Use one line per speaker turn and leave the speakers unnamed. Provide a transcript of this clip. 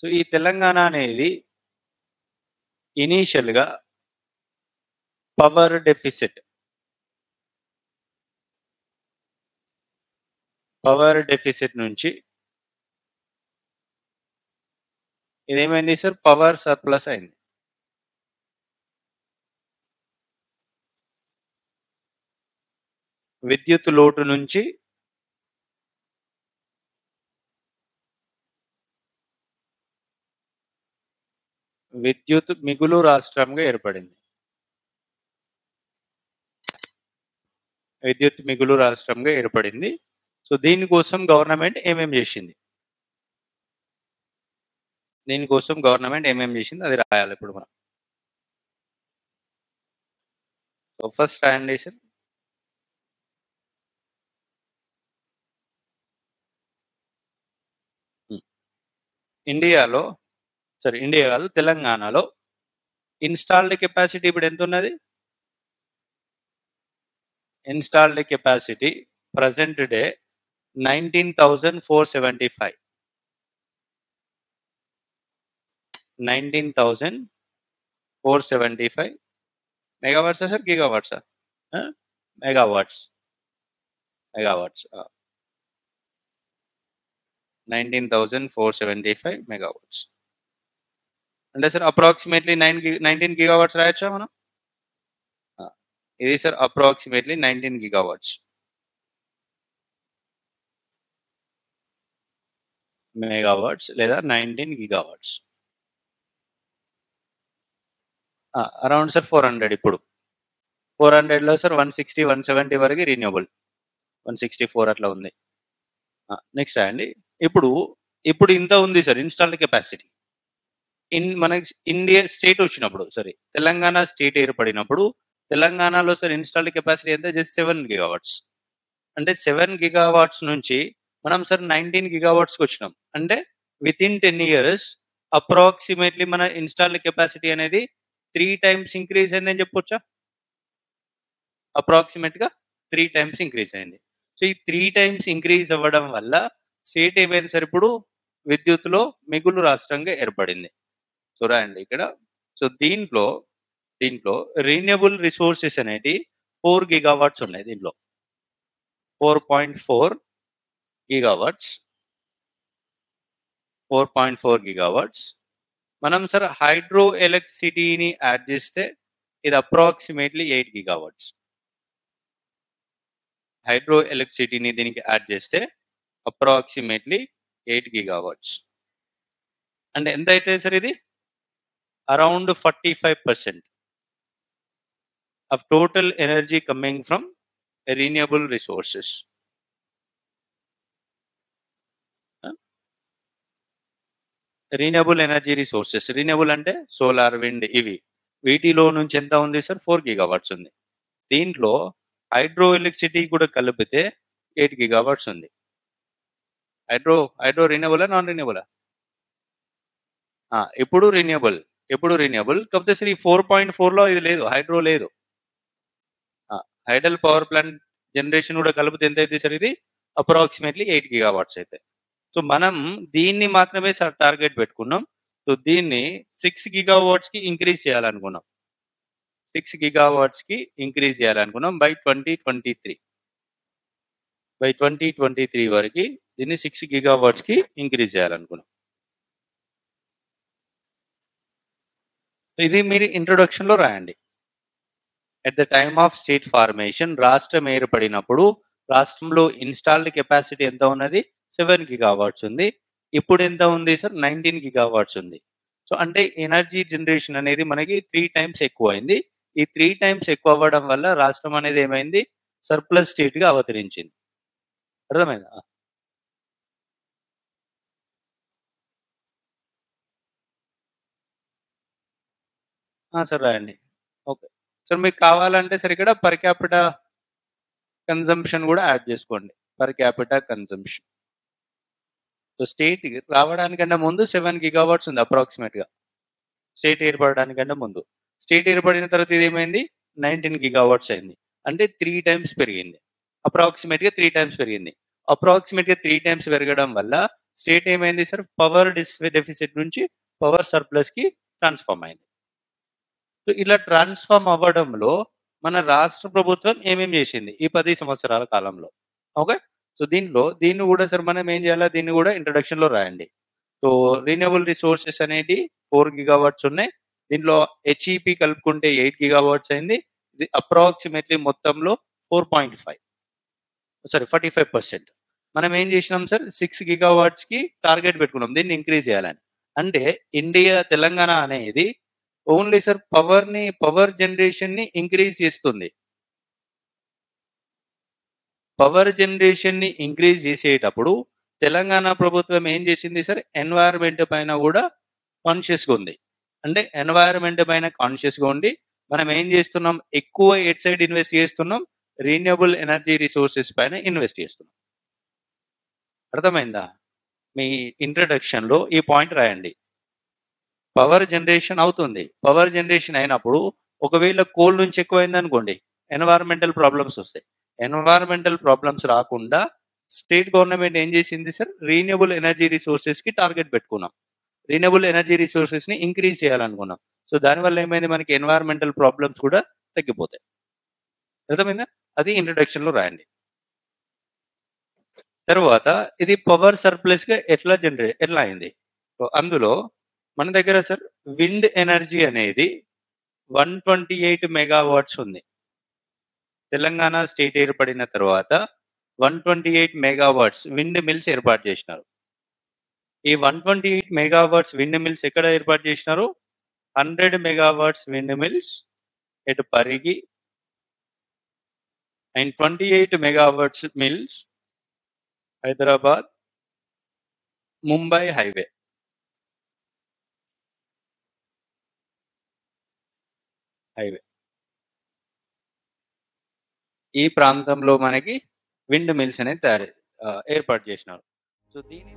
So, ఈ తెలంగాణ అనేది ఇనీషియల్‌గా పవర్ డెఫిసిట్ నుంచి ఇదేమైంది సార్? పవర్ సర్ప్లస్ అయింది. విద్యుత్ లోటు నుంచి విద్యుత్ మిగులు రాష్ట్రంగా ఏర్పడింది. విద్యుత్ మిగులు రాష్ట్రంగా ఏర్పడింది. సో, దీనికోసం గవర్నమెంట్ ఏమేం జేషింది? దీనికోసం గవర్నమెంట్ ఏమేం జేషింది? అది రాయాలిప్పుడు మనం. సో, ఫస్ట్ రాయండి సార్. ఇండియాలో ఇండియా కాదు, తెలంగాణలో ఇన్‌స్టాల్డ్ కెపాసిటీ ఇప్పుడెంతున్నది? Installed capacity present day 19,475. 19,475 మెగావాట్సా సార్? గిగావాట్సా? మెగావాట్స్. 19,475 మెగావాట్స్. అంటే సార్ అప్రాక్సిమేట్‌లీ 19 గిగావాట్స్ రాయొచ్చా మనం? ఇది సార్ అప్రాక్సిమేట్‌లీ 19 గిగావాట్స్. మెగావాట్స్ లేదా 19 గిగావాట్స్. అరౌండ్ సార్ 400 ఇప్పుడు. 400లో సార్ 160, 170 వరకు రిన్యూవబుల్. 164 అట్లా ఉంది. నెక్స్ట్ రాయండి. ఇప్పుడు ఇంత ఉంది సార్ ఇన్‌స్టాల్డ్ కెపాసిటీ. మనకి ఇండియా స్టేట్ వచ్చినప్పుడు తెలంగాణ స్టేట్ ఏర్పడినప్పుడు తెలంగాణలో సార్ ఇన్‌స్టాల్డ్ కెపాసిటీ ఎంత? Just 7 gigawatts. అంటే 7 గిగావాట్స్ నుంచి మనం సార్ 19 గిగావాట్స్‌కి వచ్చినాం. అంటే వితిన్ 10 ఇయర్స్ అప్రాక్సిమేట్‌లీ మన ఇన్‌స్టాల్డ్ కెపాసిటీ అనేది 3 టైమ్స్ ఇంక్రీజ్ అయిందని చెప్పొచ్చా? అప్రాక్సిమేట్‌గా 3 టైమ్స్ ఇంక్రీజ్ అయింది. సో, ఈ 3 టైమ్స్ ఇంక్రీజ్ అవ్వడం వల్ల స్టేట్ ఏమైంది సార్ ఇప్పుడు? విద్యుత్‌లో మిగులు రాష్ట్రంగా ఏర్పడింది. సో, రాయండి ఇక్కడ. సో, దీంట్లో రిన్యూవబుల్ రిసోర్సెస్ అనేటివి 4 గిగావాట్స్ ఉన్నాయి దీంట్లో. 4.4 గిగావాట్స్. 4.4 గిగావాట్స్. మనం సార్ హైడ్రో ఎలక్ట్రిసిటీని యాడ్ చేస్తే ఇది అప్రాక్సిమేట్‌లీ 8 గిగావాట్స్. హైడ్రో ఎలక్ట్రిసిటీని దీనికి యాడ్ చేస్తే అప్రాక్సిమేట్‌లీ 8 గిగావాట్స్. అంటే ఎంత అయితది సార్ ఇది? Around 45% of total energy coming from renewable resources. Renewable energy resources. Renewable అంటే సోలార్, విండ్ ఇవి. వీటిలో నుంచి ఎంత ఉంది సార్? 4 గిగావాట్స్ ఉంది. దీంట్లో హైడ్రో ఎలక్ట్రిసిటీ కూడా కలిపితే 8 గిగావాట్స్ ఉంది. హైడ్రో రిన్యూవబులా? నాన్ రిన్యూవబులా? ఎప్పుడు రిన్యూవబుల్. కాకపోతే సార్ ఈ 4.4లో ఇది లేదు, హైడ్రో లేదు. హైడల్ పవర్ ప్లాంట్ జనరేషన్ కూడా కలిపితే ఎంత అయిద్ది సార్? ఇది అప్రాక్సిమేట్‌లీ 8 గిగావాట్స్ అయితాయి. సో, మనం దీన్ని మాత్రమే సార్ టార్గెట్ పెట్టుకున్నాం. సో, దీన్ని 6 గిగావాట్స్‌కి ఇంక్రీజ్ చేయాలనుకున్నాం. 6 గిగావాట్స్‌కి ఇంక్రీజ్ చేయాలనుకున్నాం బై 2023. బై 2023 వరకి దీన్ని 6 గిగావాట్స్‌కి ఇంక్రీజ్ చేయాలనుకున్నాం. ఇది మీరు ఇంట్రొడక్షన్‌లో రాయండి. At the time of state formation రాష్ట్రం ఏర్పడినప్పుడు రాష్ట్రంలో ఇన్‌స్టాల్డ్ కెపాసిటీ ఎంత ఉన్నది? 7 గిగావాట్స్ ఉంది. ఇప్పుడు ఎంత ఉంది సార్? 19 గిగావాట్స్ ఉంది. సో, అంటే ఎనర్జీ జనరేషన్ అనేది మనకి 3 టైమ్స్ ఎక్కువైంది. ఈ 3 టైమ్స్ ఎక్కువ అవ్వడం వల్ల రాష్ట్రం అనేది ఏమైంది? సర్ప్లస్ స్టేట్‌గా అవతరించింది. అర్థమైందా? సార్ రాయండి. ఓకే. సార్ మీకు కావాలంటే సార్ ఇక్కడ పర్ క్యాపిటా కన్జంప్షన్ కూడా యాడ్ చేసుకోండి. Per capita consumption. So, state రావడానికంటే ముందు 7 గిగావాట్స్ ఉంది అప్రాక్సిమేట్‌గా. స్టేట్ ఏర్పడడానికంటే ముందు. స్టేట్ ఏర్పడిన తర్వాత ఇదేమైంది? 19 గిగావాట్స్ అయింది. అంటే 3 టైమ్స్ పెరిగింది. అప్రాక్సిమేట్‌గా 3 టైమ్స్ పెరిగింది. అప్రాక్సిమేట్‌గా 3 టైమ్స్ పెరగడం వల్ల స్టేట్ ఏమైంది సార్? పవర్ డెఫిసిట్ నుంచి పవర్ సర్ప్లస్‌కి ట్రాన్స్‌ఫార్మ్ అయింది. సో, ఇలా ట్రాన్స్‌ఫార్మ్ అవ్వడంలో మన రాష్ట్ర ప్రభుత్వం ఏమేం చేసింది ఈ 10 సంవత్సరాల కాలంలో? ఓకే. సో, దీన్ని కూడా సార్ మనం ఏం చేయాలా? దీన్ని కూడా ఇంట్రడక్షన్‌లో రాయండి. సో, రిన్యూవబుల్ రిసోర్సెస్ అనేటి 4 గిగావాట్స్ ఉన్నాయి. దీంట్లో హెచ్‌ఈపీ కలుపుకుంటే 8 గిగావాట్స్ అయింది. ఇది అప్రాక్సిమేట్‌లీ మొత్తంలో 4.5 45%. మనం ఏం చేసినాం సార్? 6 గిగావాట్స్‌కి టార్గెట్ పెట్టుకున్నాం. దీన్ని ఇంక్రీజ్ చేయాలని. అంటే తెలంగాణ అనేది ఓన్లీ సార్ పవర్ జనరేషన్‌ని ఇంక్రీజ్ చేస్తుంది. పవర్ జనరేషన్‌ని ఇంక్రీజ్ చేసేటప్పుడు తెలంగాణ ప్రభుత్వం ఏం చేసింది సార్? ఎన్వైర్న్‌మెంట్ పైన కూడా కాన్షియస్‌గా ఉంది. అంటే ఎన్వైర్న్‌మెంట్ పైన కాన్షియస్‌గా ఉండి మనం ఏం చేస్తున్నాం? ఎక్కువ ఎటు సైడ్ ఇన్వెస్ట్ చేస్తున్నాం? రిన్యూవబుల్ ఎనర్జీ రిసోర్సెస్ పైన ఇన్వెస్ట్ చేస్తున్నాం. అర్థమైందా? మీ ఇంట్రడక్షన్‌లో ఈ పాయింట్ రాయండి. పవర్ జనరేషన్ అవుతుంది. పవర్ జనరేషన్ అయినప్పుడు ఒకవేళ కోల్ నుంచి ఎక్కువైందనుకోండి, ఎన్విరాన్మెంటల్ ప్రాబ్లమ్స్ వస్తాయి. ఎన్విరాన్మెంటల్ ప్రాబ్లమ్స్ రాకుండా స్టేట్ గవర్నమెంట్ ఏం చేసింది సార్? రిన్యూవబుల్ ఎనర్జీ రిసోర్సెస్‌కి టార్గెట్ పెట్టుకున్నాం. రిన్యూవబుల్ ఎనర్జీ రిసోర్సెస్‌ని ఇంక్రీజ్ చేయాలనుకున్నాం. సో, దానివల్ల ఏమైంది మనకి ఎన్విరాన్మెంటల్ ప్రాబ్లమ్స్ కూడా తగ్గిపోతాయి. అర్థమైందా? అది ఇంట్రడక్షన్‌లో రాయండి. తరువాత ఇది పవర్ సర్ప్లస్‌గా ఎట్లా అయింది? సో, అందులో మన దగ్గర సార్ విండ్ ఎనర్జీ అనేది 128 మెగావాట్స్ ఉంది. తెలంగాణ స్టేట్ ఏర్పడిన తర్వాత 128 మెగావాట్స్ విండ్ మిల్స్ ఏర్పాటు చేసినారు. ఈ 128 మెగావాట్స్ విండ్ మిల్స్ ఎక్కడ ఏర్పాటు చేసినారు? 100 మెగావాట్స్ విండ్ మిల్స్ ఎటు Pargi and 28 megawatts mills Hyderabad, Mumbai highway. ఈ ప్రాంతంలో మనకి విండ్ మిల్స్ అనేది ఏర్పాటు చేసినారు. సో, దీని